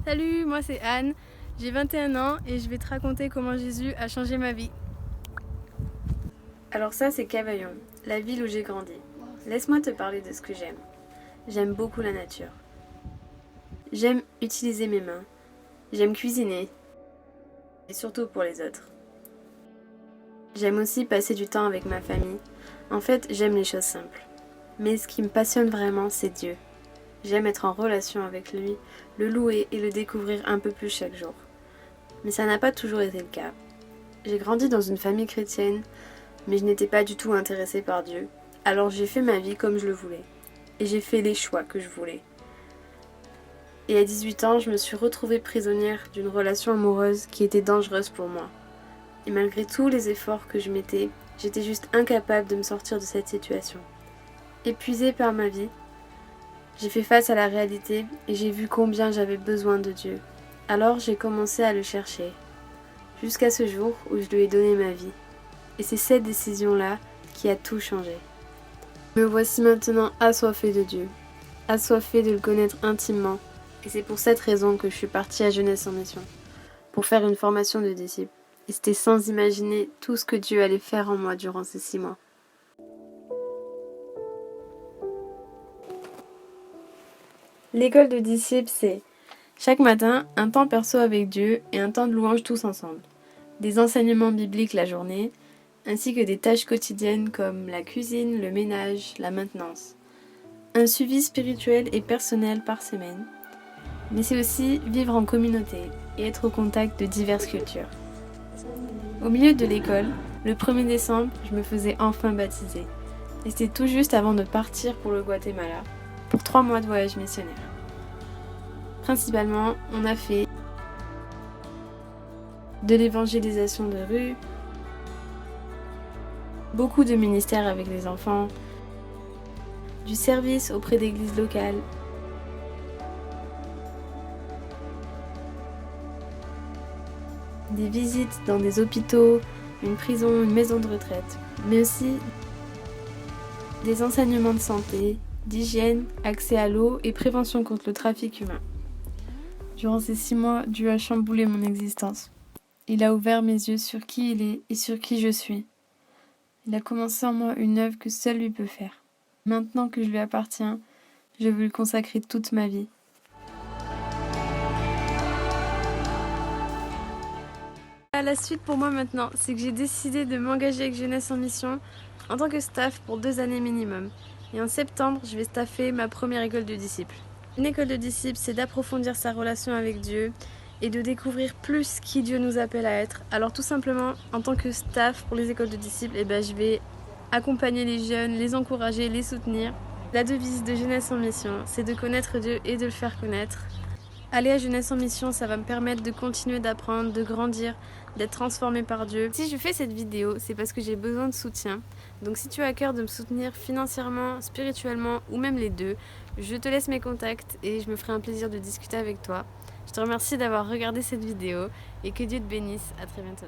Salut, moi c'est Anne, j'ai 21 ans et je vais te raconter comment Jésus a changé ma vie. Alors ça c'est Cavaillon, la ville où j'ai grandi. Laisse-moi te parler de ce que j'aime. J'aime beaucoup la nature. J'aime utiliser mes mains. J'aime cuisiner. Et surtout pour les autres. J'aime aussi passer du temps avec ma famille. En fait, j'aime les choses simples. Mais ce qui me passionne vraiment, c'est Dieu. J'aime être en relation avec lui, le louer et le découvrir un peu plus chaque jour. Mais ça n'a pas toujours été le cas. J'ai grandi dans une famille chrétienne, mais je n'étais pas du tout intéressée par Dieu. Alors j'ai fait ma vie comme je le voulais. Et j'ai fait les choix que je voulais. Et à 18 ans, je me suis retrouvée prisonnière d'une relation amoureuse qui était dangereuse pour moi. Et malgré tous les efforts que je mettais, j'étais juste incapable de me sortir de cette situation. Épuisée par ma vie, j'ai fait face à la réalité et j'ai vu combien j'avais besoin de Dieu. Alors j'ai commencé à le chercher, jusqu'à ce jour où je lui ai donné ma vie. Et c'est cette décision-là qui a tout changé. Me voici maintenant assoiffée de Dieu, assoiffée de le connaître intimement. Et c'est pour cette raison que je suis partie à Jeunesse en Mission, pour faire une formation de disciple. Et c'était sans imaginer tout ce que Dieu allait faire en moi durant ces 6 mois. L'école de disciples, c'est chaque matin un temps perso avec Dieu et un temps de louange tous ensemble. Des enseignements bibliques la journée, ainsi que des tâches quotidiennes comme la cuisine, le ménage, la maintenance. Un suivi spirituel et personnel par semaine. Mais c'est aussi vivre en communauté et être au contact de diverses cultures. Au milieu de l'école, le 1er décembre, je me faisais enfin baptiser. Et c'était tout juste avant de partir pour le Guatemala, pour 3 mois de voyage missionnaire. Principalement, on a fait de l'évangélisation de rue, beaucoup de ministères avec les enfants, du service auprès d'églises locales, des visites dans des hôpitaux, une prison, une maison de retraite, mais aussi des enseignements de santé, d'hygiène, accès à l'eau et prévention contre le trafic humain. Durant ces 6 mois, Dieu a chamboulé mon existence. Il a ouvert mes yeux sur qui il est et sur qui je suis. Il a commencé en moi une œuvre que seul lui peut faire. Maintenant que je lui appartiens, je veux lui consacrer toute ma vie. La suite pour moi maintenant, c'est que j'ai décidé de m'engager avec Jeunesse en Mission en tant que staff pour 2 années minimum. Et en septembre, je vais staffer ma première école de disciples. Une école de disciples, c'est d'approfondir sa relation avec Dieu et de découvrir plus qui Dieu nous appelle à être. Alors tout simplement, en tant que staff pour les écoles de disciples, je vais accompagner les jeunes, les encourager, les soutenir. La devise de Jeunesse en Mission, c'est de connaître Dieu et de le faire connaître. Aller à Jeunesse en Mission, ça va me permettre de continuer d'apprendre, de grandir, d'être transformée par Dieu. Si je fais cette vidéo, c'est parce que j'ai besoin de soutien. Donc si tu as à cœur de me soutenir financièrement, spirituellement ou même les deux, je te laisse mes contacts et je me ferai un plaisir de discuter avec toi. Je te remercie d'avoir regardé cette vidéo et que Dieu te bénisse. À très bientôt.